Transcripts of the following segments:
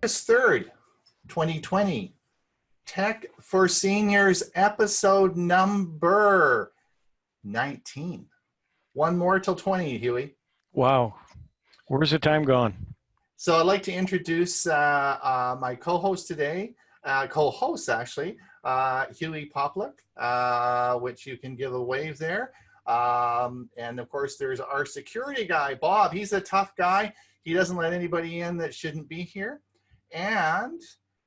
August 3rd, 2020, Tech for Seniors episode number 19. One more till 20, Huey. Wow. Where's the time gone? So I'd like to introduce my co-host today, Huey Poplik, which you can give a wave there. And of course, there's our security guy, Bob. He's a tough guy. He doesn't let anybody in that shouldn't be here. And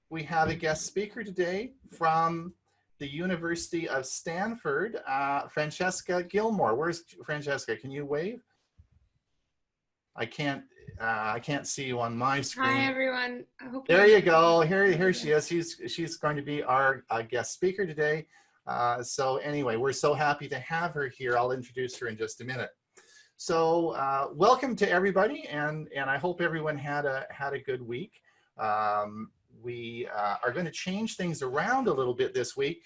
we have a guest speaker today from the University of Stanford, Francisca Gilmore. Where's Francisca? Can you wave? I can't see you on my screen. Hi, everyone. There you go. Here she is. She's going to be our guest speaker today. So anyway, we're so happy to have her here. I'll introduce her in just a minute. So welcome to everybody, and I hope everyone had a good week. We are going to change things around a little bit this week.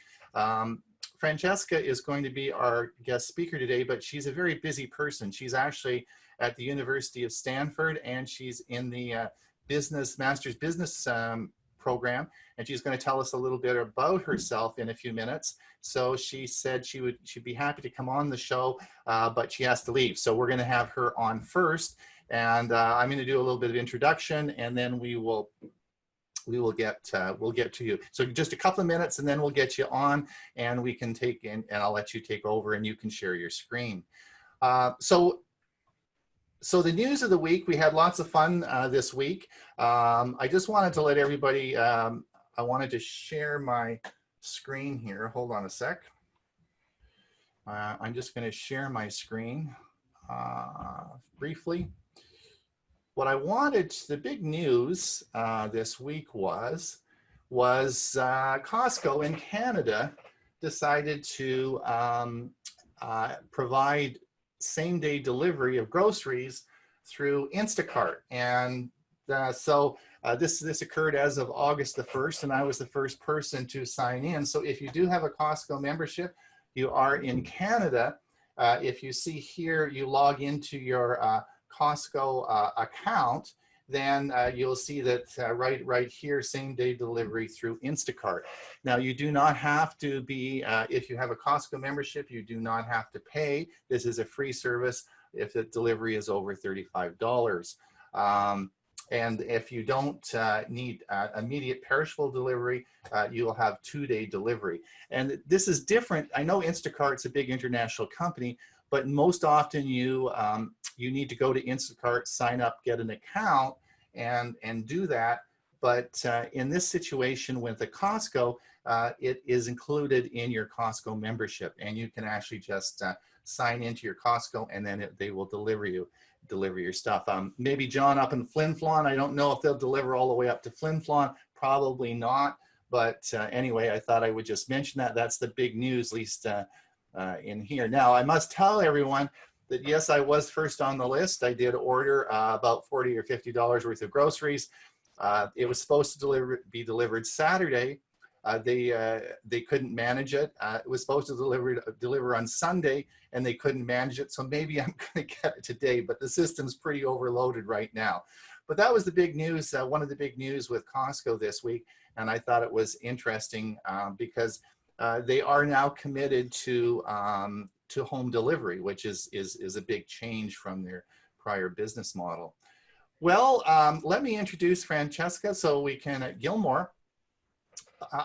Francesca is going to be our guest speaker today, but she's a very busy person. She's actually at the University of Stanford, and she's in the Master's Business program, and she's going to tell us a little bit about herself in a few minutes. So she said she'd be happy to come on the show, but she has to leave. So we're going to have her on first, and I'm going to do a little bit of introduction, and then we'll get to you. So just a couple of minutes, and then we'll get you on, and we can take in, and I'll let you take over, and you can share your screen. So the news of the week, we had lots of fun this week. I just wanted to let everybody, I wanted to share my screen here. Hold on a sec. I'm just going to share my screen briefly. What I wanted, the big news this week was Costco in Canada decided to provide same-day delivery of groceries through Instacart. And so this occurred as of August the 1st, and I was the first person to sign in. So if you do have a Costco membership, you are in Canada. If you see here, you log into your Costco account, then you'll see that right here, same-day delivery through Instacart. Now, you do not have to be, if you have a Costco membership, you do not have to pay. This is a free service if the delivery is over $35. And if you don't need immediate perishable delivery, you will have 2-day delivery. And this is different. I know Instacart's a big international company, but most often you need to go to Instacart, sign up, get an account, and do that. But in this situation with the Costco, it is included in your Costco membership, and you can actually just sign into your Costco, and then they will deliver your stuff. Maybe John up in Flin Flon, I don't know if they'll deliver all the way up to Flin Flon, probably not. But anyway, I thought I would just mention that. That's the big news, at least in here. Now, I must tell everyone that yes, I was first on the list. I did order about $40 or $50 worth of groceries. It was supposed to be delivered Saturday. They couldn't manage it. It was supposed to deliver on Sunday, and they couldn't manage it. So maybe I'm going to get it today, but the system's pretty overloaded right now. But that was the big news, one of the big news with Costco this week, and I thought it was interesting because they are now committed to home delivery, which is a big change from their prior business model. Well, let me introduce Francesca so we can, Gilmore.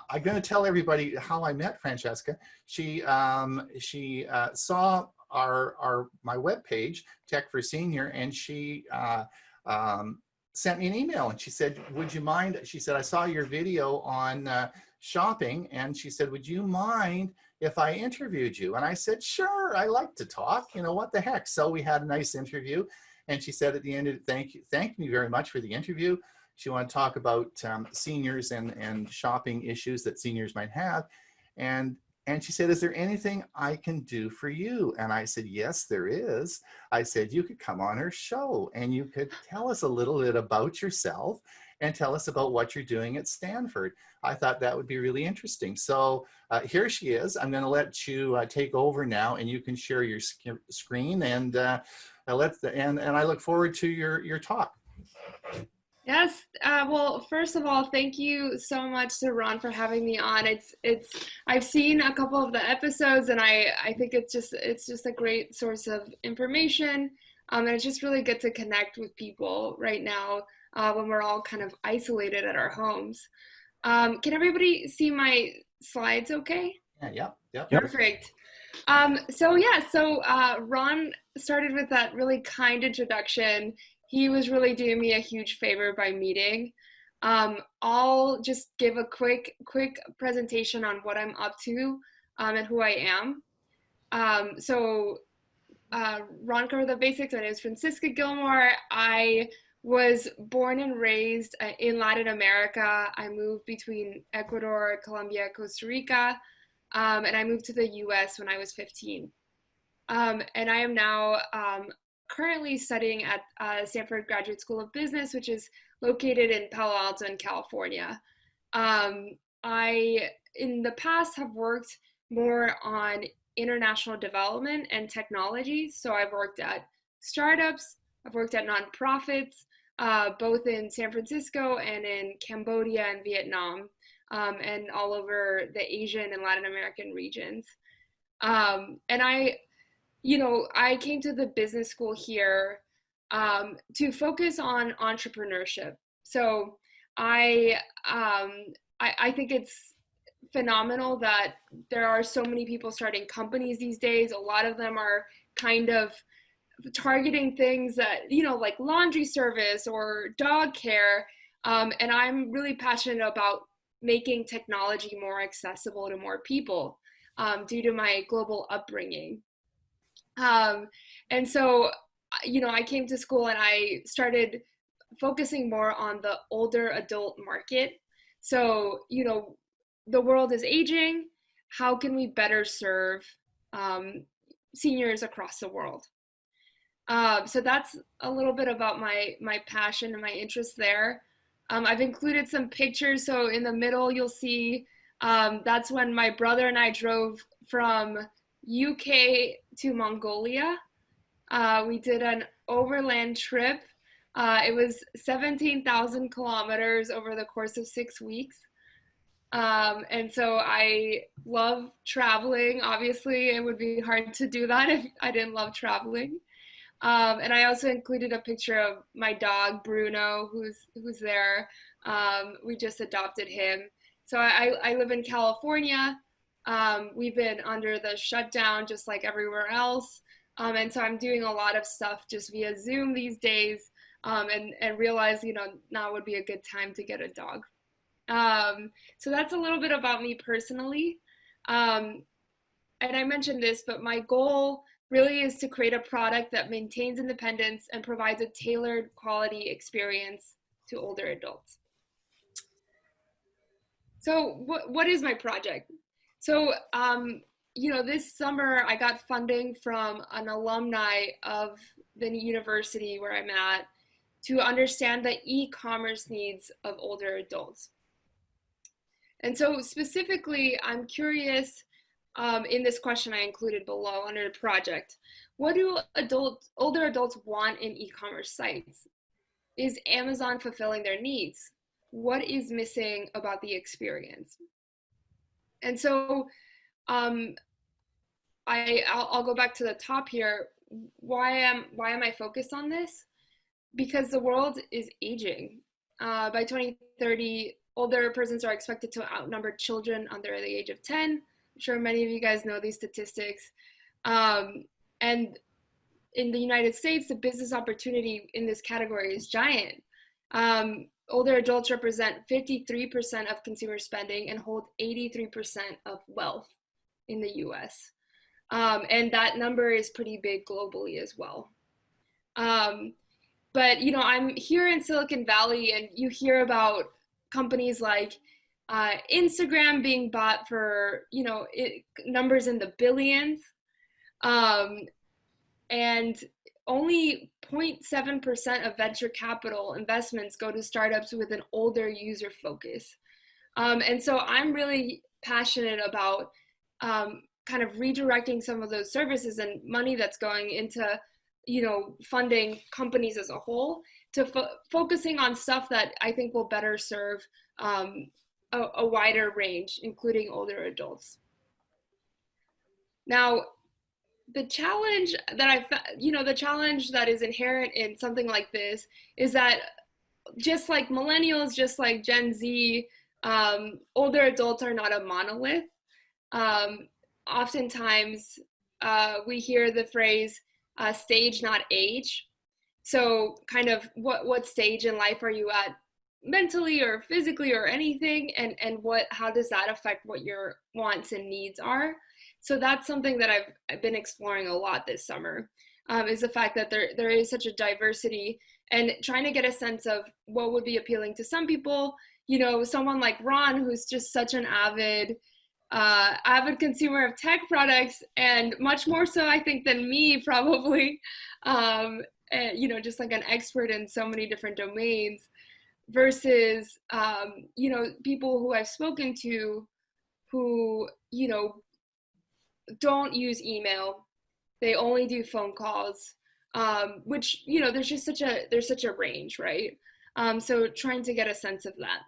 I'm going to tell everybody how I met Francesca. She saw my webpage, Tech for Senior, and she sent me an email, and she said, would you mind, she said, I saw your video on shopping, and she said, would you mind if I interviewed you? And I said, sure, I like to talk, you know, what the heck. So we had a nice interview, and she said at the end, thank me very much for the interview. She wanted to talk about seniors and shopping issues that seniors might have. And she said, is there anything I can do for you? And I said, yes, there is. I said, you could come on her show and you could tell us a little bit about yourself and tell us about what you're doing at Stanford. I thought that would be really interesting. So here she is. I'm going to let you take over now, and you can share your screen, and I look forward to your talk. Yes. Well, first of all, thank you so much to Ron for having me on. I've seen a couple of the episodes, and I think it's just a great source of information. And it's just really good to connect with people right now when we're all kind of isolated at our homes. Can everybody see my slides okay? Yeah, yep. Yep. Perfect. Ron started with that really kind introduction. He was really doing me a huge favor by meeting. I'll just give a quick presentation on what I'm up to and who I am. Ron covered the basics. My name is Francisca Gilmore. I was born and raised in Latin America. I moved between Ecuador, Colombia, Costa Rica, and I moved to the US when I was 15. And I am now currently studying at Stanford Graduate School of Business, which is located in Palo Alto in California. I, in the past, have worked more on international development and technology. So I've worked at startups, I've worked at nonprofits, both in San Francisco and in Cambodia and Vietnam, and all over the Asian and Latin American regions. And I came to the business school here to focus on entrepreneurship. So I think it's phenomenal that there are so many people starting companies these days. A lot of them are kind of targeting things that, like laundry service or dog care. And I'm really passionate about making technology more accessible to more people due to my global upbringing. And so, I came to school and I started focusing more on the older adult market. So, the world is aging. How can we better serve seniors across the world? So that's a little bit about my passion and my interest there. I've included some pictures. So in the middle, you'll see that's when my brother and I drove from UK to Mongolia. We did an overland trip. It was 17,000 kilometers over the course of 6 weeks. And so I love traveling. Obviously, it would be hard to do that if I didn't love traveling. And I also included a picture of my dog, Bruno, who's there. We just adopted him. So I live in California. We've been under the shutdown just like everywhere else. And so I'm doing a lot of stuff just via Zoom these days, and realize, now would be a good time to get a dog. So that's a little bit about me personally. And I mentioned this, but my goal really is to create a product that maintains independence and provides a tailored quality experience to older adults. So what is my project? So, this summer I got funding from an alumni of the university where I'm at to understand the e-commerce needs of older adults. And so specifically, I'm curious, in this question I included below under the project, what do older adults want in e-commerce sites? Is Amazon fulfilling their needs? What is missing about the experience? And so I'll go back to the top here. Why am I focused on this? Because the world is aging. By 2030, older persons are expected to outnumber children under the age of 10. I'm sure many of you guys know these statistics. And in the United States, the business opportunity in this category is giant. Older adults represent 53% of consumer spending and hold 83% of wealth in the US. And that number is pretty big globally as well. But, I'm here in Silicon Valley, and you hear about companies like Instagram being bought for, numbers in the billions. And only 0.7% of venture capital investments go to startups with an older user focus. And so I'm really passionate about kind of redirecting some of those services and money that's going into funding companies as a whole to focusing on stuff that I think will better serve a wider range, including older adults. Now, the challenge that the challenge that is inherent in something like this is that just like millennials, just like Gen Z, older adults are not a monolith. Oftentimes, we hear the phrase stage, not age. So kind of what stage in life are you at mentally or physically or anything, and how does that affect what your wants and needs are? So that's something that I've been exploring a lot this summer, is the fact that there is such a diversity, and trying to get a sense of what would be appealing to some people. Someone like Ron, who's just such an avid consumer of tech products, and much more so, I think, than me, probably, just like an expert in so many different domains, versus, people who I've spoken to who, don't use email. They only do phone calls, which, there's such a range, right? So trying to get a sense of that.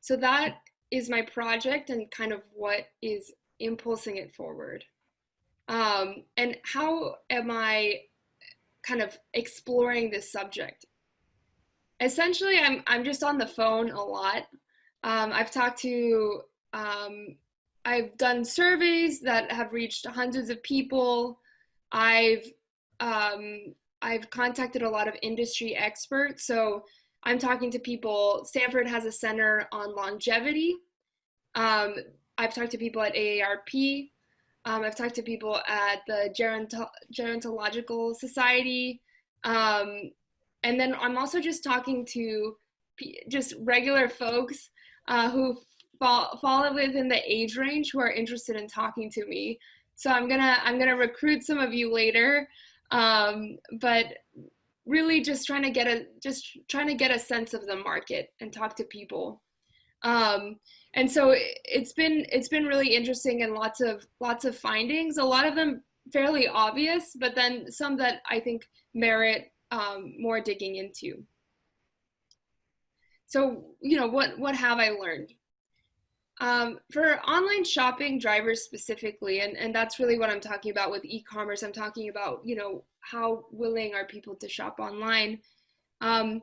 So that is my project and kind of what is impulsing it forward. And how am I kind of exploring this subject? Essentially, I'm just on the phone a lot. I've talked to, I've done surveys that have reached hundreds of people. I've contacted a lot of industry experts. So I'm talking to people. Stanford has a center on longevity. I've talked to people at AARP. I've talked to people at the Gerontological Society. And then I'm also just talking to just regular folks who fall within the age range who are interested in talking to me. So I'm gonna recruit some of you later, but really just trying to get a sense of the market and talk to people. And so it's been really interesting, and lots of findings. A lot of them fairly obvious, but then some that I think merit more digging into. So what have I learned? For online shopping drivers specifically, and that's really what I'm talking about with e-commerce. I'm talking about, how willing are people to shop online. On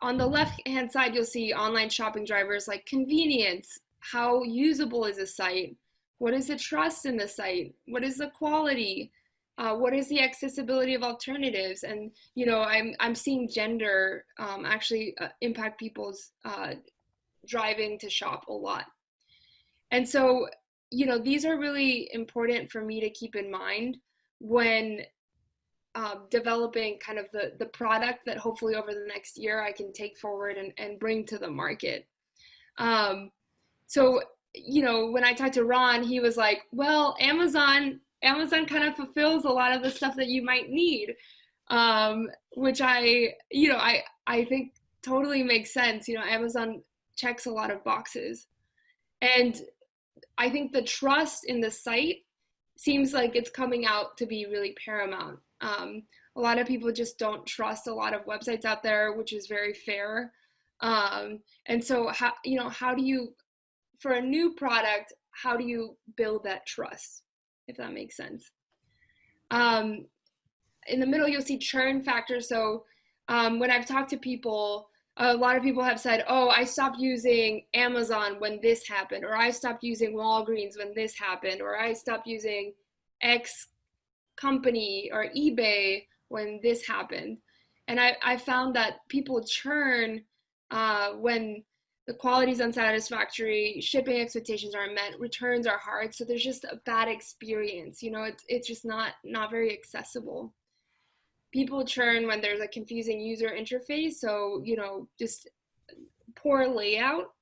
the left-hand side, you'll see online shopping drivers like convenience. How usable is a site? What is the trust in the site? What is the quality? What is the accessibility of alternatives? And, I'm seeing gender actually impact people's driving to shop a lot. And so, these are really important for me to keep in mind when developing kind of the product that hopefully over the next year I can take forward and bring to the market. So, when I talked to Ron, he was like, well, Amazon kind of fulfills a lot of the stuff that you might need, which I think totally makes sense. Amazon checks a lot of boxes. And I think the trust in the site seems like it's coming out to be really paramount. A lot of people just don't trust a lot of websites out there, which is very fair. And so how do you, for a new product, how do you build that trust, if that makes sense? In the middle, you'll see churn factors. So when I've talked to people, a lot of people have said, oh, I stopped using Amazon when this happened, or I stopped using Walgreens when this happened, or I stopped using X company or eBay when this happened. And I found that people churn when the quality is unsatisfactory, shipping expectations aren't met, returns are hard. So there's just a bad experience. It's just not very accessible. People churn when there's a confusing user interface. So, just poor layout.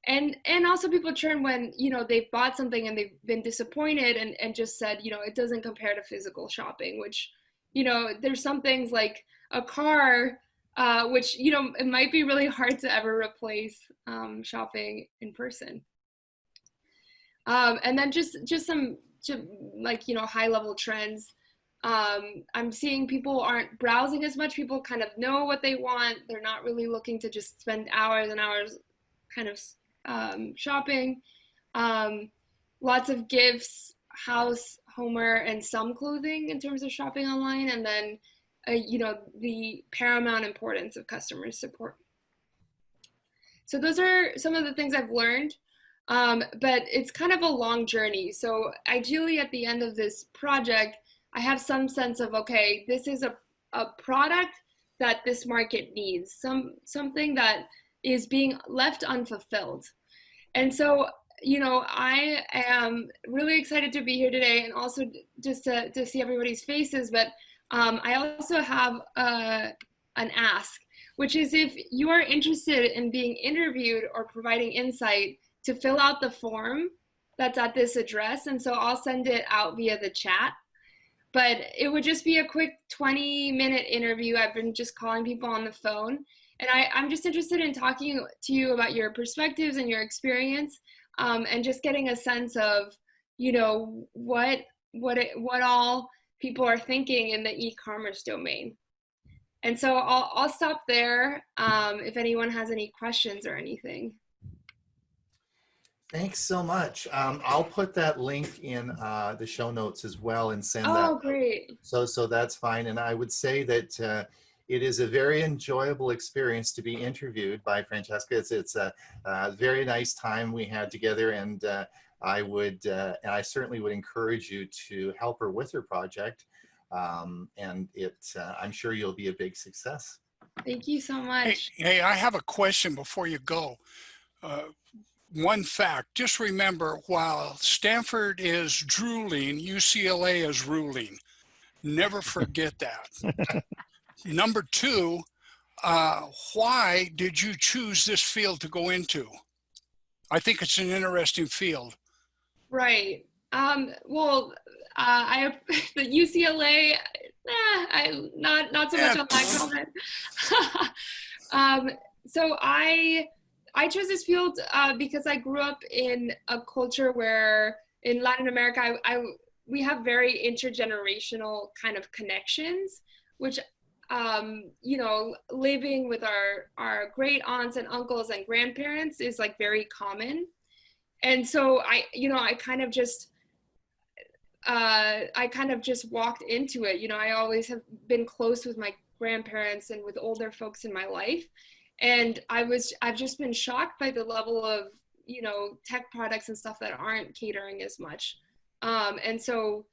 And also people churn when, they've bought something and they've been disappointed and just said, it doesn't compare to physical shopping, which, there's some things like a car, which, it might be really hard to ever replace shopping in person. And then just some high level trends. I'm seeing people aren't browsing as much. People kind of know what they want. They're not really looking to just spend hours and hours kind of shopping. Lots of gifts, house, Homer, and some clothing in terms of shopping online. And then, you know, the paramount importance of customer support. So those are some of the things I've learned. But it's kind of a long journey. So ideally at the end of this project, I have some sense of, okay, this is a product that this market needs, something that is being left unfulfilled. And so, you know, I am really excited to be here today and also just to see everybody's faces. But I also have an ask, which is if you are interested in being interviewed or providing insight, to fill out the form that's at this address. And so I'll send it out via the chat. But it would just be a quick 20-minute interview. I've been just calling people on the phone. And I'm just interested in talking to you about your perspectives and your experience, and just getting a sense of, you know, what all people are thinking in the e-commerce domain. And so I'll stop there if anyone has any questions or anything. Thanks so much. I'll put that link in the show notes as well and send that. Oh, great. So that's fine. And I would say that it is a very enjoyable experience to be interviewed by Francisca. It's a very nice time we had together, and I certainly would encourage you to help her with her project. And I'm sure you'll be a big success. Thank you so much. Hey, I have a question before you go. One fact, just remember, while Stanford is drooling, UCLA is ruling. Never forget that. Number two, why did you choose this field to go into? I think it's an interesting field. Right. Well, the UCLA, not so much on that comment. So I chose this field because I grew up in a culture where in Latin America, we have very intergenerational kind of connections, which, you know, living with our great aunts and uncles and grandparents is like very common. And so I kind of just walked into it. You know, I always have been close with my grandparents and with older folks in my life. And I've just been shocked by the level of, you know, tech products and stuff that aren't catering as much. And so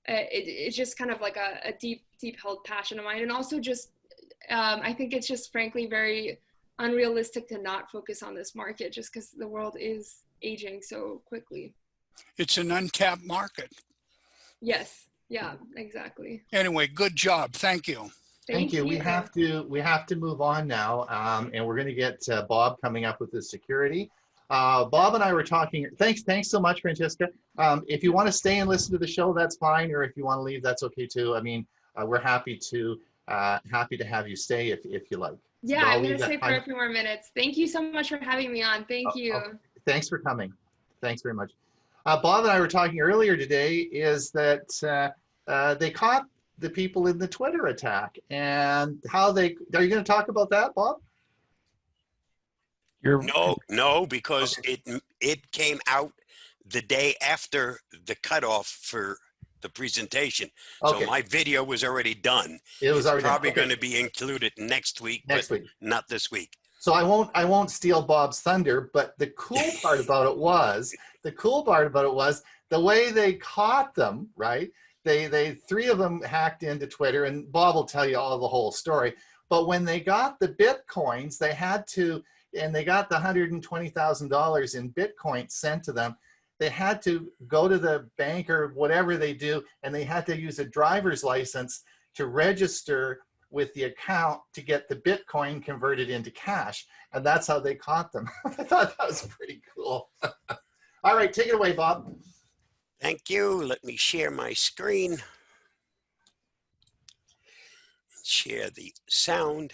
it's just kind of like a deep held passion of mine. And also just, I think it's just frankly very unrealistic to not focus on this market just because the world is aging so quickly. It's an untapped market. Yes. Yeah, exactly. Anyway, good job. Thank you. Thank you. We have to move on now, and we're going to get Bob coming up with the security. Bob and I were talking. Thanks so much, Francisca. If you want to stay and listen to the show, that's fine. Or if you want to leave, that's okay too. I mean, we're happy to have you stay if you like. Yeah, I'm going to stay for a few more minutes. Thank you so much for having me on. Thank you. Okay. Thanks for coming. Thanks very much. Bob and I were talking earlier today. Is that they caught the people in the Twitter attack and how are you going to talk about that, Bob? No, because it came out the day after the cutoff for the presentation. Okay. So my video was already done. It was already probably going to be included next week, but not this week. So I won't steal Bob's thunder, but the cool part about it was the way they caught them, right? They three of them hacked into Twitter, and Bob will tell you all the whole story. But when they got the Bitcoins, they got the $120,000 in Bitcoin sent to them. They had to go to the bank or whatever they do, and they had to use a driver's license to register with the account to get the Bitcoin converted into cash. And that's how they caught them. I thought that was pretty cool. All right, take it away, Bob. Thank you. Let me share my screen. Share the sound.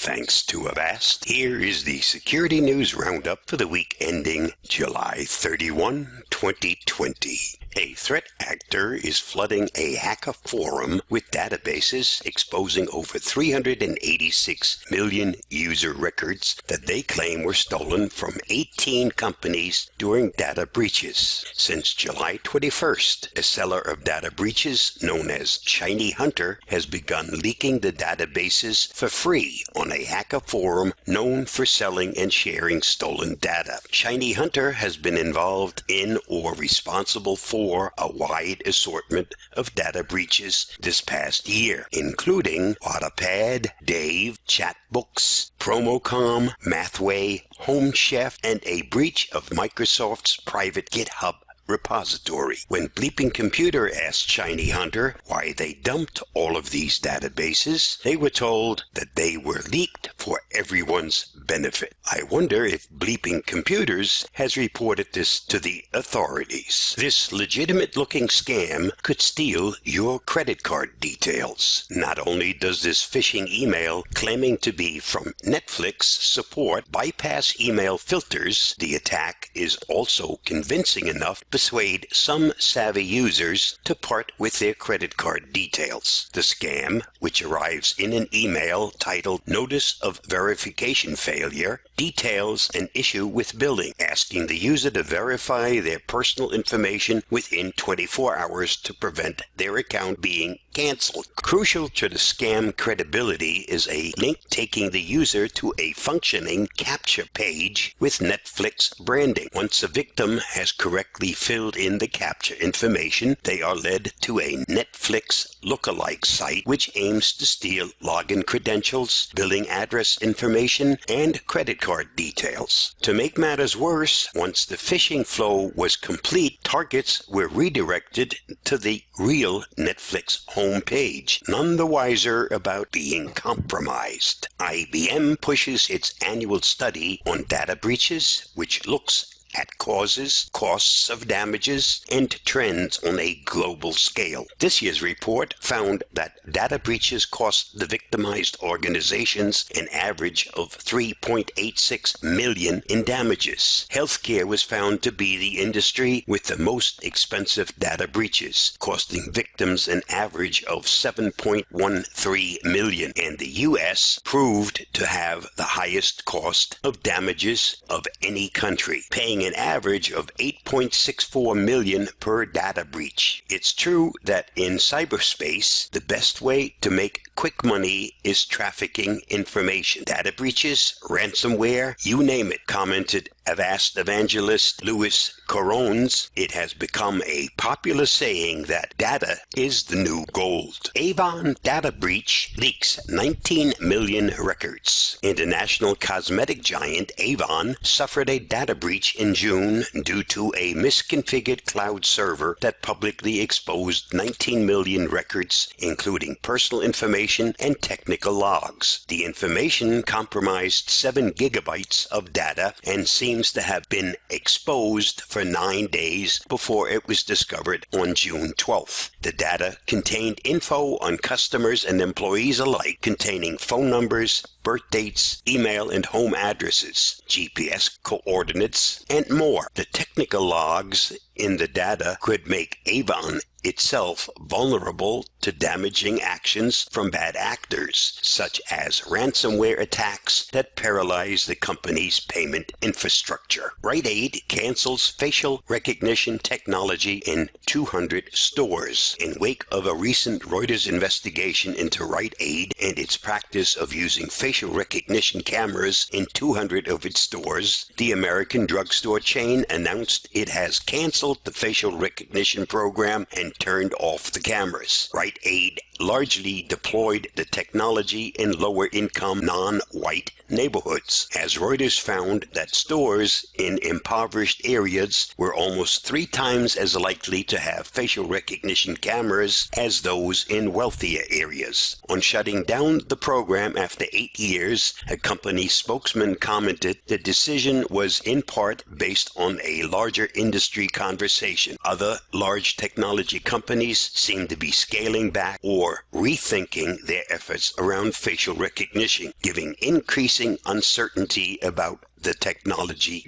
thanks to Avast. Here is the Security News Roundup for the week ending July 31, 2020. A threat actor is flooding a hacker forum with databases exposing over 386 million user records that they claim were stolen from 18 companies during data breaches. Since July 21st, a seller of data breaches known as Shiny Hunter has begun leaking the databases for free on a hacker forum known for selling and sharing stolen data. Shiny Hunter has been involved in or responsible for a wide assortment of data breaches this past year, including AutoPad, Dave, Chatbooks, Promocom, Mathway, Home Chef, and a breach of Microsoft's private GitHub repository. When Bleeping Computer asked Shiny Hunter why they dumped all of these databases, they were told that they were leaked for everyone's benefit. I wonder if Bleeping Computers has reported this to the authorities. This legitimate-looking scam could steal your credit card details. Not only does this phishing email claiming to be from Netflix support bypass email filters, the attack is also convincing enough to persuade some savvy users to part with their credit card details. The scam, which arrives in an email titled Notice of Verification Failure, details an issue with billing, asking the user to verify their personal information within 24 hours to prevent their account being canceled. Crucial to the scam credibility is a link taking the user to a functioning CAPTCHA page with Netflix branding. Once a victim has correctly filled in the CAPTCHA information, they are led to a Netflix lookalike site which aims to steal login credentials, billing address information, and credit card details. To make matters worse, once the phishing flow was complete, targets were redirected to the real Netflix homepage, none the wiser about being compromised. IBM pushes its annual study on data breaches, which looks at causes, costs of damages, and trends on a global scale. This year's report found that data breaches cost the victimized organizations an average of $3.86 million in damages. Healthcare was found to be the industry with the most expensive data breaches, costing victims an average of $7.13 million, and the U.S. proved to have the highest cost of damages of any country, paying an average of $8.64 million per data breach. It's true that in cyberspace, the best way to make quick money is trafficking information. Data breaches, ransomware, you name it, commented Avast evangelist Louis Corones. It has become a popular saying that data is the new gold. Avon data breach leaks 19 million records. International cosmetic giant Avon suffered a data breach in June due to a misconfigured cloud server that publicly exposed 19 million records, including personal information and technical logs. The information compromised 7 gigabytes of data and seems to have been exposed for 9 days before it was discovered on June 12th. The data contained info on customers and employees alike, containing phone numbers, birth dates, email and home addresses, GPS coordinates, and more. The technical logs in the data could make Avon itself vulnerable to damaging actions from bad actors, such as ransomware attacks that paralyze the company's payment infrastructure. Rite Aid cancels facial recognition technology in 200 stores. In wake of a recent Reuters investigation into Rite Aid and its practice of using facial recognition cameras in 200 of its stores, the American drugstore chain announced it has canceled the facial recognition program and turned off the cameras. Rite Aid largely deployed the technology in lower-income, non-white neighborhoods, as Reuters found that stores in impoverished areas were almost 3 times as likely to have facial recognition cameras as those in wealthier areas. On shutting down the program after 8 years, a company spokesman commented the decision was in part based on a larger industry conversation conversation. Other large technology companies seem to be scaling back or rethinking their efforts around facial recognition, giving increasing uncertainty about the technology's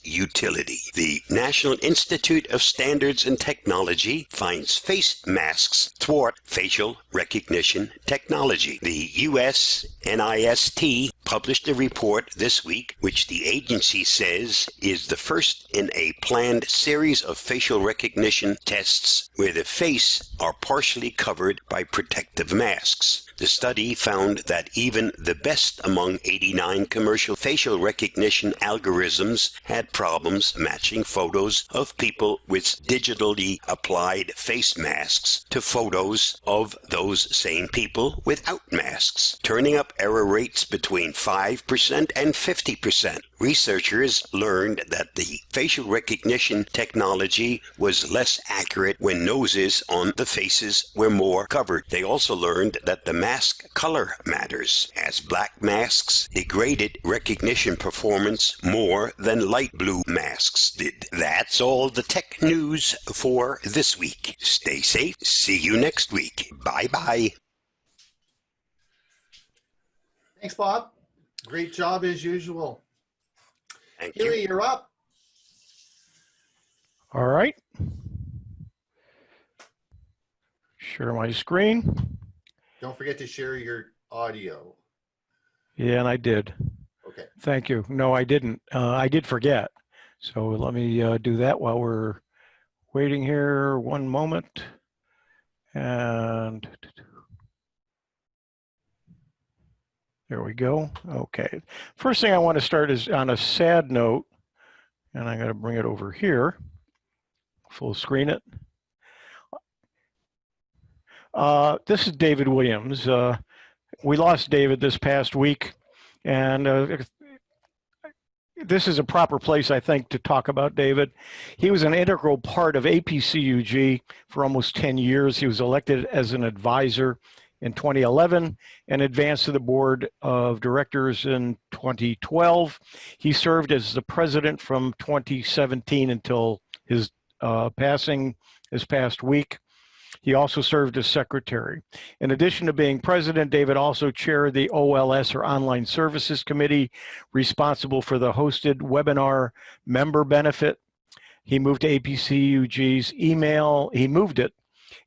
utility. The National Institute of Standards and Technology finds face masks thwart facial recognition technology. The U.S. NIST published a report this week, which the agency says is the first in a planned series of facial recognition tests where the face are partially covered by protective masks. The study found that even the best among 89 commercial facial recognition algorithms had problems matching photos of people with digitally applied face masks to photos of those same people without masks, turning up error rates between 5% and 50%. Researchers learned that the facial recognition technology was less accurate when noses on the faces were more covered. They also learned that the mask color matters, as black masks degraded recognition performance more than light blue masks did. That's all the tech news for this week. Stay safe. See you next week. Bye-bye. Thanks, Bob. Great job as usual. Thank Huey, you. you're up. All right. Share my screen. Don't forget to share your audio. Yeah, and I did. Okay. Thank you. No, I didn't. I did forget. So let me do that while we're waiting here. One moment. And there we go. Okay. First thing I want to start is on a sad note, and I'm going to bring it over here. Full screen it. This is David Williams. We lost David this past week, and this is a proper place, I think, to talk about David. He was an integral part of APCUG for almost 10 years. He was elected as an advisor in 2011 and advanced to the board of directors in 2012. He served as the president from 2017 until his passing this past week. He also served as secretary. In addition to being president, David also chaired the OLS, or Online Services Committee, responsible for the hosted webinar member benefit. He moved APCUG's email, he moved it,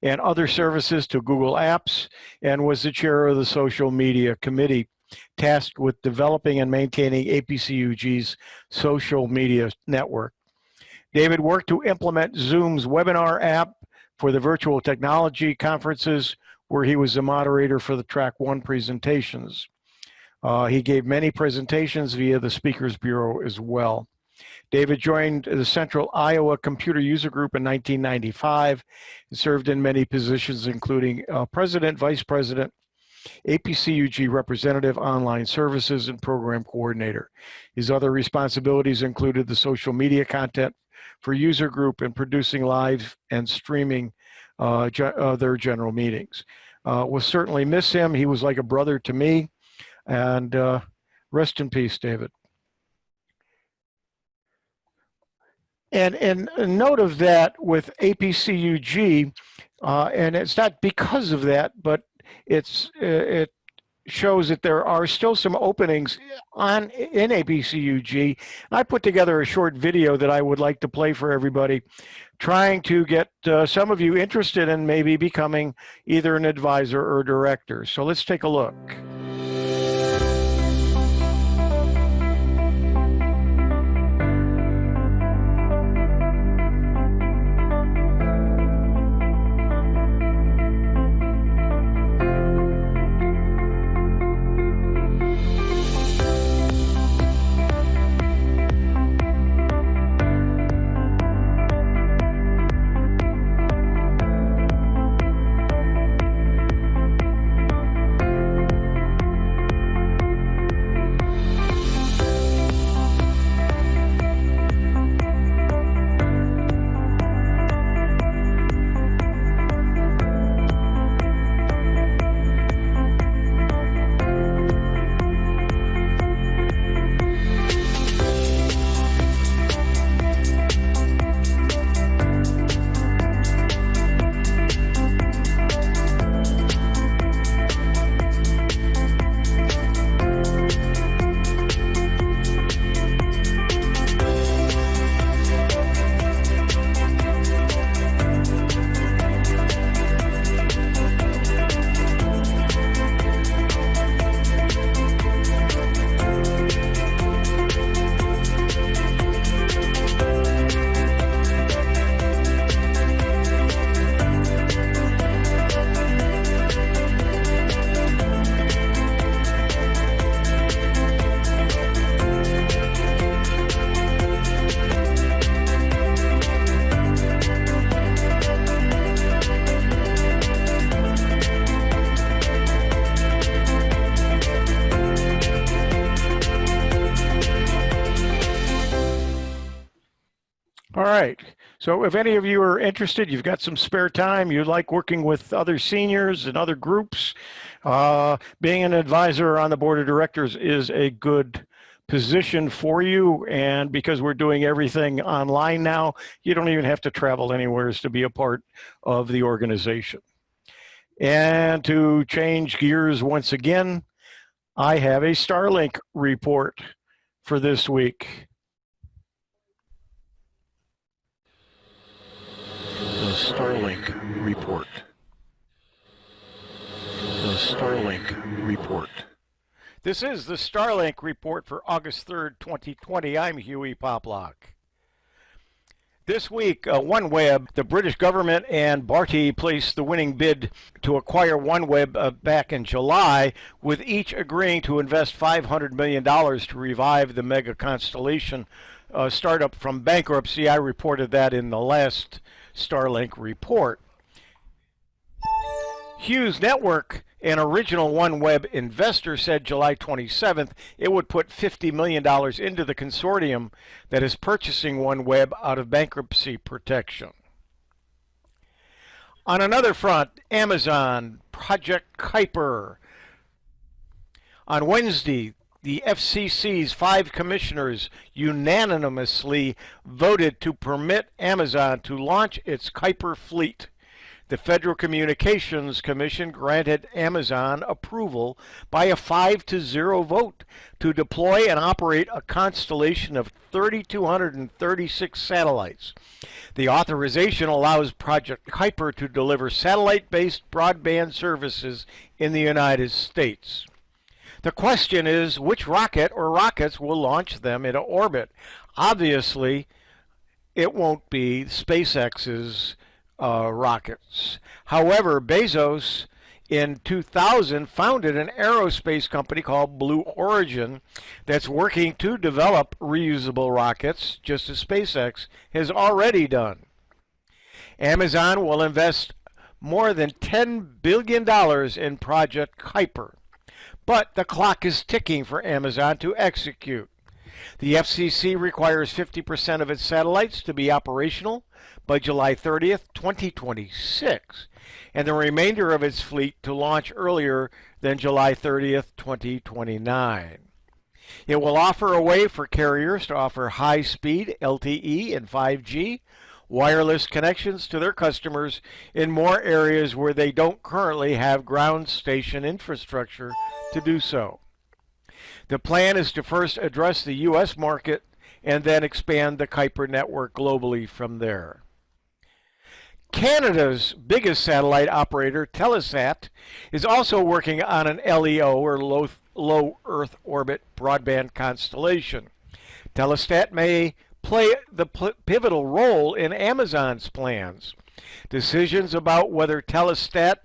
and other services to Google Apps, and was the chair of the social media committee, tasked with developing and maintaining APCUG's social media network. David worked to implement Zoom's webinar app for the virtual technology conferences, where he was the moderator for the Track 1 presentations. He gave many presentations via the Speakers Bureau as well. David joined the Central Iowa Computer User Group in 1995 and served in many positions, including president, vice president, APCUG representative, online services, and program coordinator. His other responsibilities included the social media content for user group and producing live and streaming their general meetings. We'll certainly miss him. He was like a brother to me, and rest in peace, David. And a note of that with APCUG, and it's not because of that, but it shows that there are still some openings in APCUG. I put together a short video that I would like to play for everybody, trying to get some of you interested in maybe becoming either an advisor or director. So let's take a look. All right. So if any of you are interested, you've got some spare time, you like working with other seniors and other groups, being an advisor on the board of directors is a good position for you. And because we're doing everything online now, you don't even have to travel anywhere to be a part of the organization. And to change gears once again, I have a Starlink report for this week. The Starlink report. The Starlink report. This is the Starlink report for August 3rd, 2020. I'm Huey Poplock. This week, OneWeb, the British government and Bharti placed the winning bid to acquire OneWeb back in July, with each agreeing to invest $500 million to revive the mega constellation startup from bankruptcy. I reported that in the last Starlink report. Hughes Network, an original OneWeb investor, said July 27th it would put $50 million into the consortium that is purchasing OneWeb out of bankruptcy protection. On another front, Amazon, Project Kuiper. On Wednesday, the FCC's 5 commissioners unanimously voted to permit Amazon to launch its Kuiper fleet. The Federal Communications Commission granted Amazon approval by a 5-0 vote to deploy and operate a constellation of 3,236 satellites. The authorization allows Project Kuiper to deliver satellite-based broadband services in the United States. The question is, which rocket or rockets will launch them into orbit? Obviously, it won't be SpaceX's rockets. However, Bezos in 2000 founded an aerospace company called Blue Origin that's working to develop reusable rockets, just as SpaceX has already done. Amazon will invest more than $10 billion in Project Kuiper, but the clock is ticking for Amazon to execute. The FCC requires 50% of its satellites to be operational by July 30th, 2026, and the remainder of its fleet to launch earlier than July 30th, 2029. It will offer a way for carriers to offer high-speed LTE and 5G wireless connections to their customers in more areas where they don't currently have ground station infrastructure to do so. The plan is to first address the U.S. market and then expand the Kuiper network globally from there. Canada's biggest satellite operator, Telesat, is also working on an LEO, or low Earth orbit broadband constellation. Telesat may play the pivotal role in Amazon's plans. Decisions about whether Telesat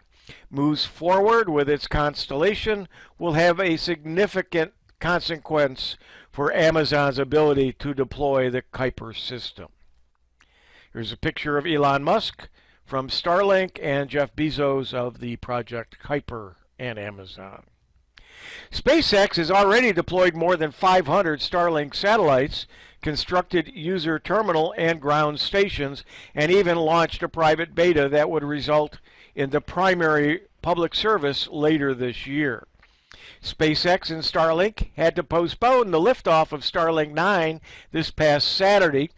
moves forward with its constellation will have a significant consequence for Amazon's ability to deploy the Kuiper system. Here's a picture of Elon Musk from Starlink and Jeff Bezos of the Project Kuiper and Amazon. SpaceX has already deployed more than 500 Starlink satellites, constructed user terminal and ground stations, and even launched a private beta that would result in the primary public service later this year. SpaceX and Starlink had to postpone the liftoff of Starlink 9 this past Saturday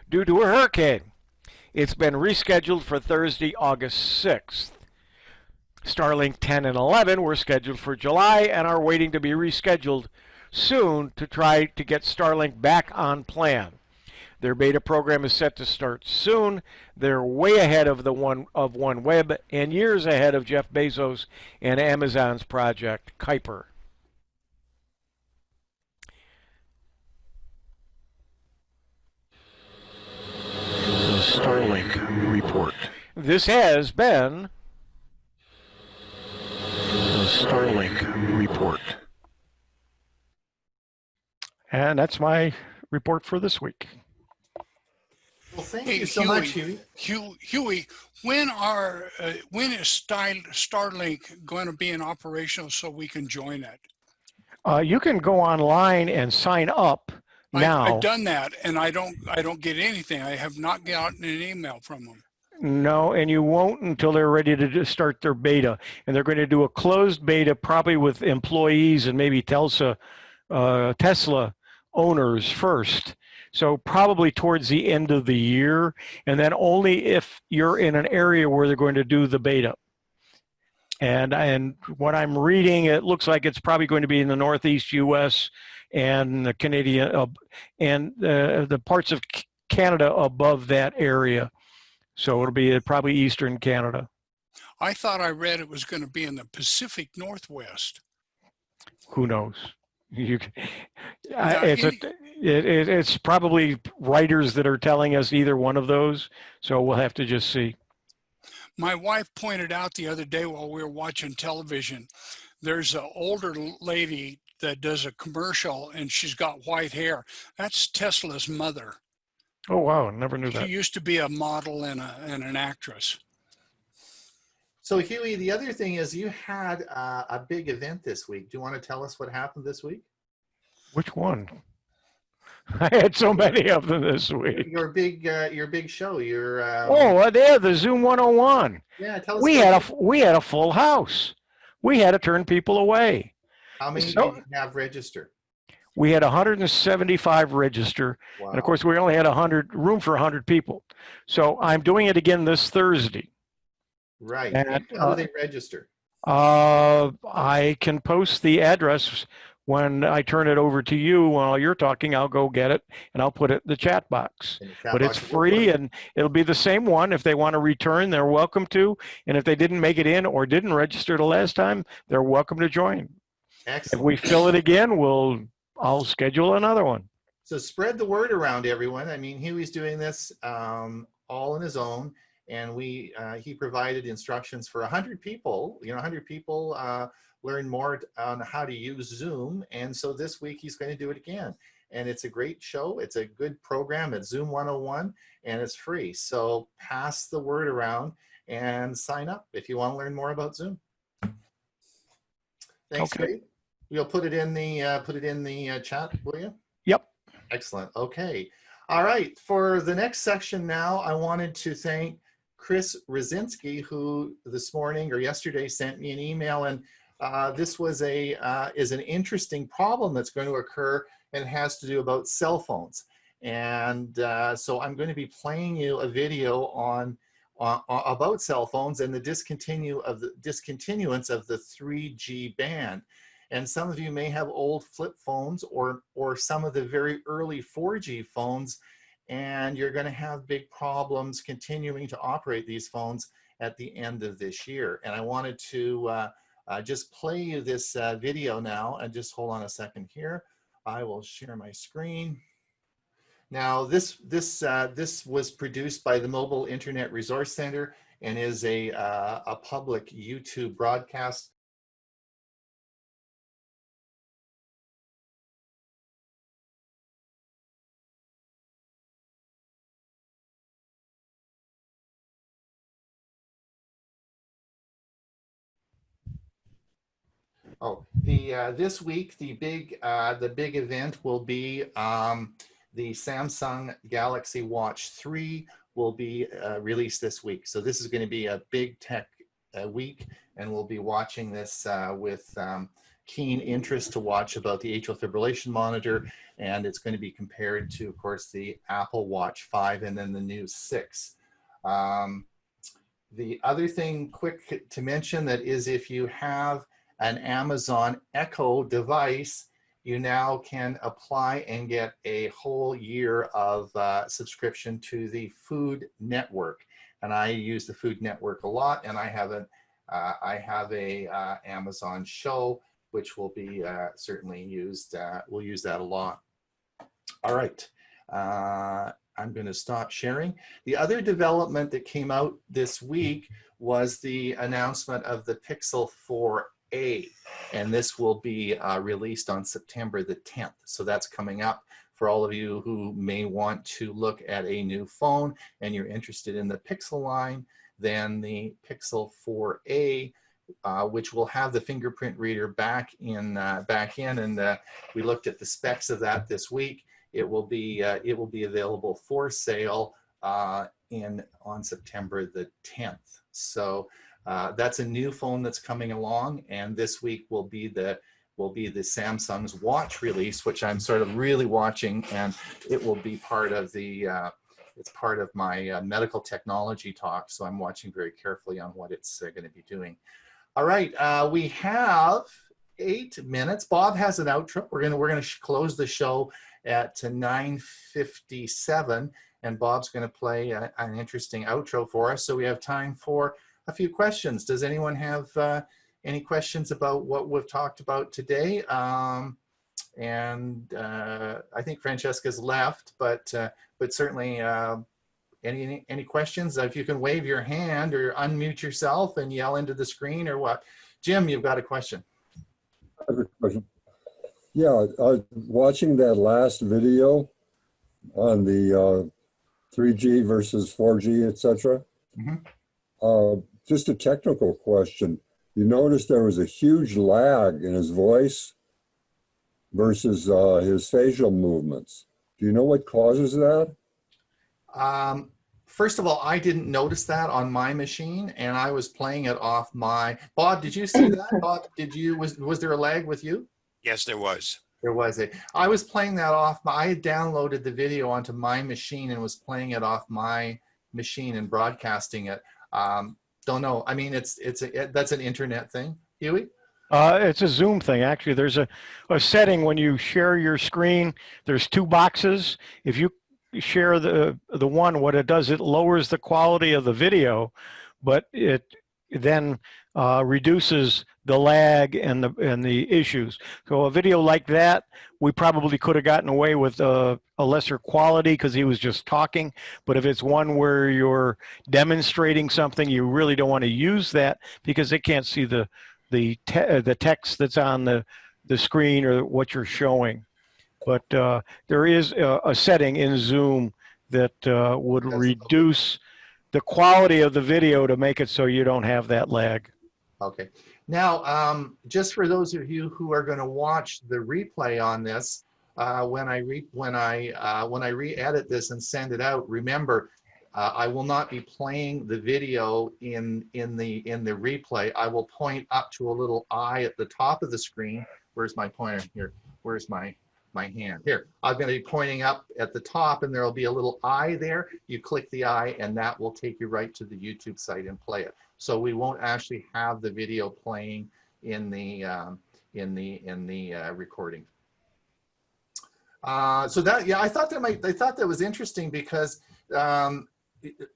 due to a hurricane. It's been rescheduled for Thursday, August 6th. Starlink 10 and 11 were scheduled for July and are waiting to be rescheduled soon to try to get Starlink back on plan. Their beta program is set to start soon. They're way ahead of OneWeb and years ahead of Jeff Bezos and Amazon's Project Kuiper. The Starlink report. This has been the Starlink report. And that's my report for this week. Well, thank you so much, Huey. Huey, when is Starlink going to be in operation so we can join it? You can go online and sign up I've Now, done that, and I don't get anything. I have not gotten an email from them. no, and you won't until they're ready to start their beta. And they're going to do a closed beta, probably with employees and maybe Tesla owners first. So probably towards the end of the year, and then only if you're in an area where they're going to do the beta. And what I'm reading, it looks like it's probably going to be in the Northeast U.S. and the Canadian and the parts of Canada above that area. So it'll be probably Eastern Canada. I thought I read it was going to be in the Pacific Northwest. Who knows? Now, It's probably writers that are telling us either one of those. So we'll have to just see. my wife pointed out the other day while we were watching television, there's an older lady that does a commercial and she's got white hair. That's Tesla's mother. Oh, wow. Never knew She that. used to be a model and an actress. So Huey, the other thing is you had a big event this week. Do you want to tell us what happened this week? Which one? I had so many of them this week. Your big show. Your Yeah, the Zoom 101. yeah. Tell us. We had a full house. We had to turn people away. How many So- did you have register? We had 175 register, Wow. and of course we only had room for 100 people. So I'm doing it again this Thursday. Right. And, How do they register? I can post the address when I turn it over to you. While you're talking, I'll go get it and I'll put it in the chat box. In the chat But it's box? free and it'll be the same one. If they want to return, they're welcome to. And if they didn't make it in or didn't register the last time, they're welcome to join. Excellent. If we fill it again, I'll schedule another one. So spread the word around, everyone. I mean, Huey's doing this all on his own, and he provided instructions for 100 people. 100 people learn more on how to use Zoom, and so this week he's going to do it again. And it's a great show. It's a good program. It's Zoom 101, and it's free. So pass the word around and sign up if you want to learn more about Zoom. Thanks, Okay. Huey. You'll put it in the chat, will you? Yep. Excellent. Okay. All right. For the next section now, I wanted to thank Chris Rosinski, who this morning or yesterday sent me an email, and this was is an interesting problem that's going to occur, and it has to do about cell phones. And so I'm going to be playing you a video on about cell phones and the discontinuance of the 3G band. And some of you may have old flip phones or some of the very early 4G phones, and you're going to have big problems continuing to operate these phones at the end of this year. And I wanted to just play you this video now, and just hold on a second here. I will share my screen. Now, this was produced by the Mobile Internet Resource Center and is a public YouTube broadcast. Oh, this week the big event will be the Samsung Galaxy Watch 3 will be released this week. So this is going to be a big tech week, and we'll be watching this with keen interest to watch about the atrial fibrillation monitor, and it's going to be compared to, of course, the Apple Watch 5 and then the new 6. The other thing quick to mention that is, if you have an Amazon Echo device, you now can apply and get a whole year of subscription to the Food Network. And I use the Food Network a lot, and I have a Amazon show, which will be certainly used. We'll use that a lot. All right. I'm going to stop sharing. The other development that came out this week was the announcement of the Pixel 4a, and this will be released on September the 10th. So that's coming up for all of you who may want to look at a new phone and you're interested in the Pixel line. Then the Pixel 4a, which will have the fingerprint reader back in, and we looked at the specs of that this week. it will be available for sale on September the 10th. So that's a new phone that's coming along, and this week will be the Samsung's watch release, which I'm sort of really watching, and it will be part of the it's part of my medical technology talk. So I'm watching very carefully on what it's going to be doing. All right, we have 8 minutes. Bob has an outro. We're gonna close the show at 9:57, and Bob's gonna play an interesting outro for us. So we have time for a few questions. Does anyone have any questions about what we've talked about today? I think Francesca's left, but certainly any questions? If you can wave your hand or unmute yourself and yell into the screen or what. Jim, you've got a question. I have a question. Yeah, watching that last video on the 3G versus 4G, etc. Just a technical question. You noticed there was a huge lag in his voice versus his facial movements. Do you know what causes that? First of all, I didn't notice that on my machine, and I was playing it off my. Bob, did you see that? Bob, did you? Was there a lag with you? Yes, there was. There was a. I was playing that off. I had downloaded the video onto my machine and was playing it off my machine and broadcasting it. Don't know. I mean, that's an internet thing. Huey? It's a Zoom thing. Actually, there's a setting when you share your screen. There's 2 boxes. If you share the one, what it does, it lowers the quality of the video, but it then reduces the lag and the issues. So a video like that, we probably could have gotten away with a lesser quality because he was just talking. But if it's one where you're demonstrating something, you really don't want to use that because they can't see the text that's on the screen or what you're showing. But there is a setting in Zoom that would reduce the quality of the video to make it so you don't have that lag. Okay. Now, just for those of you who are going to watch the replay on this, when I re-edit this and send it out, remember, I will not be playing the video in the replay. I will point up to a little eye at the top of the screen. Where's my pointer here? Where's my hand here? I'm going to be pointing up at the top, and there will be a little eye there. You click the eye, and that will take you right to the YouTube site and play it. So we won't actually have the video playing in the recording. So that, yeah, I thought that was interesting because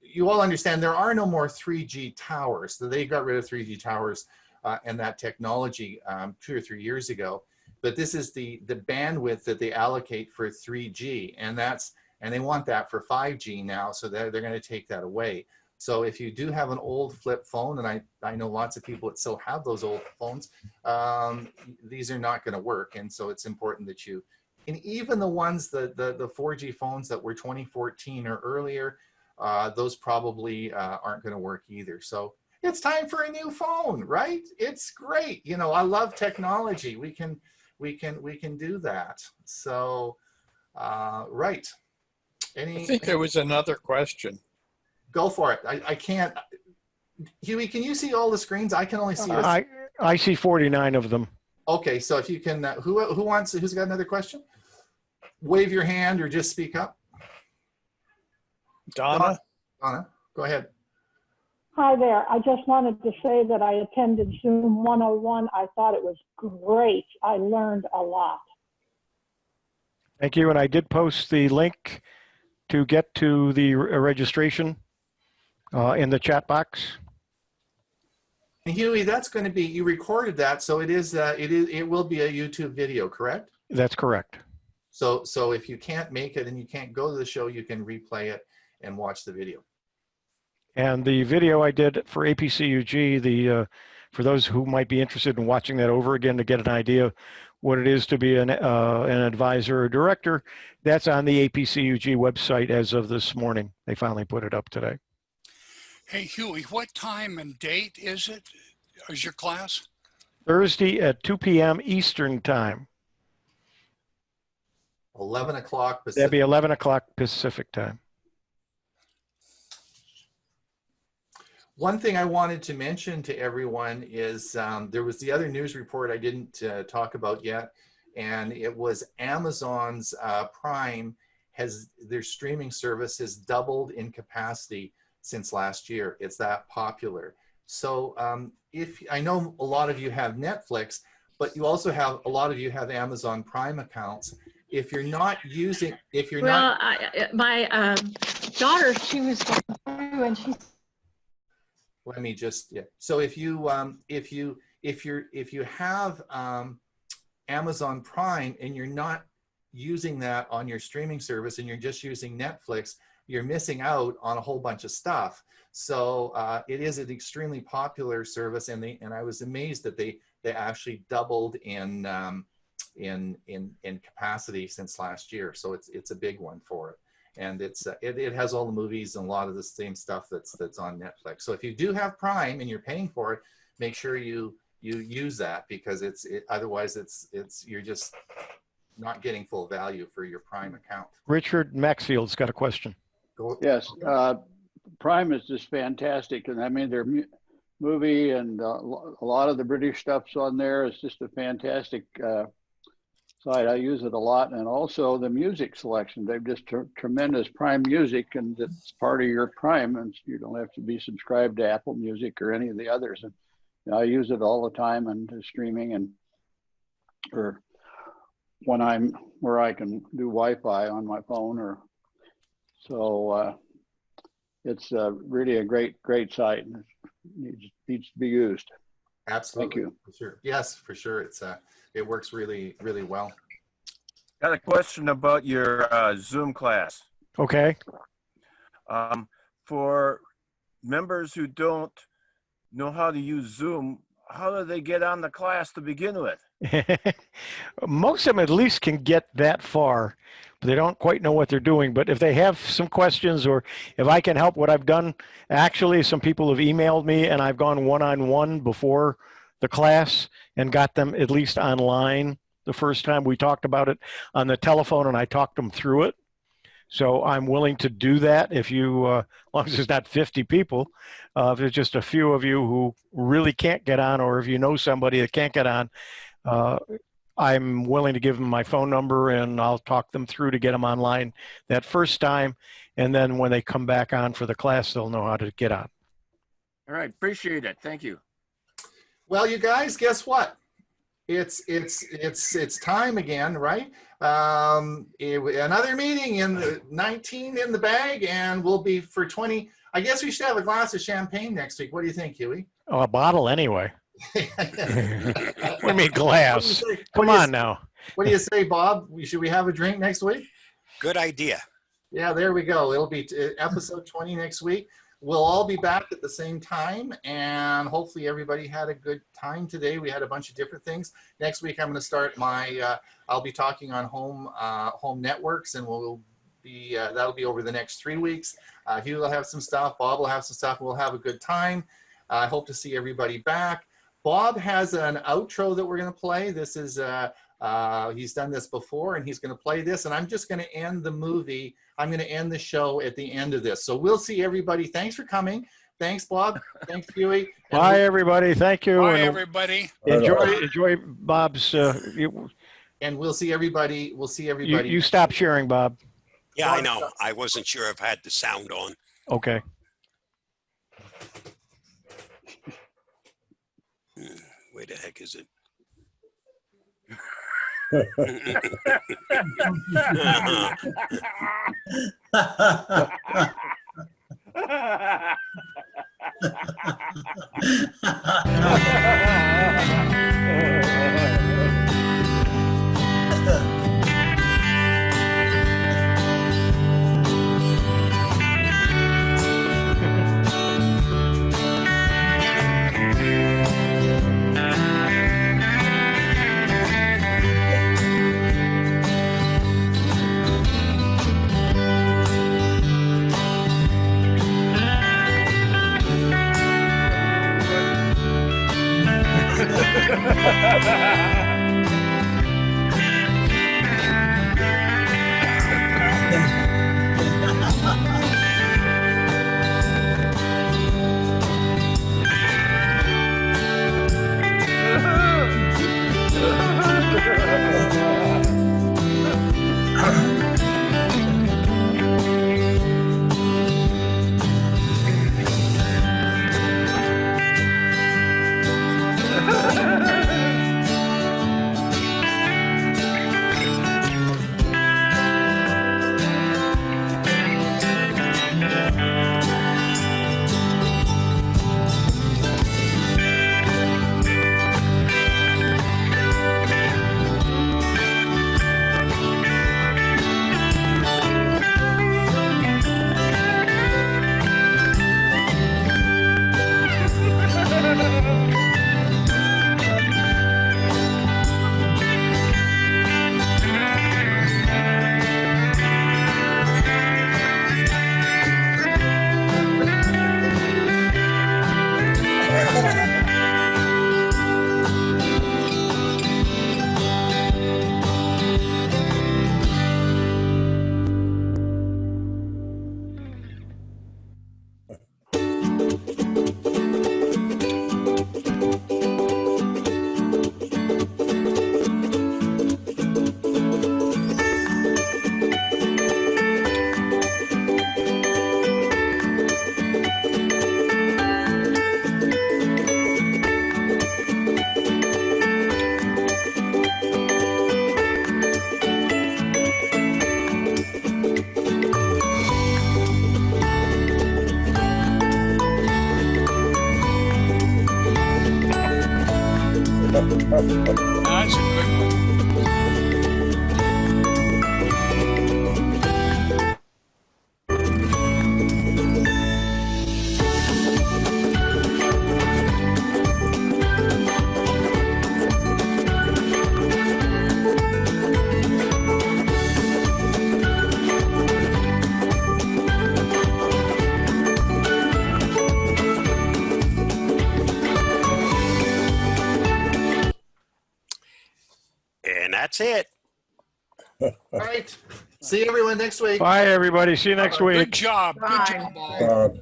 you all understand there are no more 3G towers. So they got rid of 3G towers and that technology 2 or 3 years ago. But this is the bandwidth that they allocate for 3G, and they want that for 5G now, so they're going to take that away. So if you do have an old flip phone, and I know lots of people that still have those old phones, these are not going to work, and so it's important that you, and even the ones the 4G phones that were 2014 or earlier, those probably aren't going to work either. So it's time for a new phone, right? It's great. You know, I love technology. We can do that. So, right. I think there was another question. Go for it. I can't. Huey, can you see all the screens? I can only see. I see 49 of them. Okay, so if you can, who's got another question? Wave your hand or just speak up. Donna, go ahead. Hi there. I just wanted to say that I attended Zoom 101. I thought it was great. I learned a lot. Thank you. And I did post the link to get to the registration in the chat box. And Huey, that's going to be, you recorded that, so it will be a YouTube video, correct? That's correct. So if you can't make it and you can't go to the show, you can replay it and watch the video. And the video I did for APCUG, for those who might be interested in watching that over again to get an idea what it is to be an advisor or director, that's on the APCUG website as of this morning. They finally put it up today. Hey, Huey, what time and date is it? Is your class? Thursday at 2 p.m. Eastern time. 11 o'clock That'd Pacific. be 11 o'clock Pacific time. One thing I wanted to mention to everyone is there was the other news report I didn't talk about yet, and it was Amazon's Prime their streaming service has doubled in capacity since last year. It's that popular. So if I know a lot of you have Netflix, but you also have a lot of you have Amazon Prime accounts. If you're not using, my daughter, she was going through and she. Let me just, yeah. So if you have Amazon Prime and you're not using that on your streaming service and you're just using Netflix, you're missing out on a whole bunch of stuff. So it is an extremely popular service, and I was amazed that they actually doubled in capacity since last year. So it's a big one for it. And it has all the movies and a lot of the same stuff that's on Netflix. So if you do have Prime and you're paying for it, make sure you use that, because otherwise you're just not getting full value for your Prime account. Richard Maxfield's got a question. Yes, Prime is just fantastic, and I mean their movie and a lot of the British stuff's on there. It's just a fantastic site. I use it a lot, and also the music selection. They've just tremendous Prime music, and it's part of your Prime, and you don't have to be subscribed to Apple Music or any of the others. And I use it all the time and streaming, and or when I'm where I can do Wi-Fi on my phone, or so it's really a great site, and it needs to be used. Absolutely. Thank you. For sure. Yes, for sure. It works really, really well. Got a question about your Zoom class. Okay. For members who don't know how to use Zoom, how do they get on the class to begin with? Most of them at least can get that far, but they don't quite know what they're doing. But if they have some questions, or if I can help, what I've done, actually, some people have emailed me, and I've gone one-on-one before the class and got them at least online. The first time we talked about it on the telephone, and I talked them through it. So I'm willing to do that if you, as long as there's not 50 people, if there's just a few of you who really can't get on, or if you know somebody that can't get on, I'm willing to give them my phone number, and I'll talk them through to get them online that first time. And then when they come back on for the class, they'll know how to get on. All right, appreciate it. Thank you. Well, you guys, guess what? It's time again, right? Another meeting in the 19 in the bag, and we'll be for 20. I guess we should have a glass of champagne next week. What do you think, Huey? Oh, a bottle anyway. What do you mean glass? Come on now. What do you say, Bob? Should we have a drink next week? Good idea. Yeah, there we go. It'll be episode 20 next week. We'll all be back at the same time, and hopefully everybody had a good time today. We had a bunch of different things. Next week, I'm going to start I'll be talking on home networks, and that'll be over the next 3 weeks. Hugh will have some stuff. Bob will have some stuff. We'll have a good time. I hope to see everybody back. Bob has an outro that we're going to play. This is, he's done this before, and he's going to play this, and I'm just going to end the movie. I'm going to end the show at the end of this. So we'll see everybody. Thanks for coming. Thanks, Bob. Thanks, Huey. Bye, everybody. Thank you. Bye, everybody. Enjoy Bob's. And we'll see everybody. We'll see everybody. You stop sharing, Bob. Yeah, I know. I wasn't sure if I had the sound on. Okay. Where the heck is it? That's a good one. And that's it. All right. See everyone next week. Bye, everybody. See you next week. Good job. Good job, all.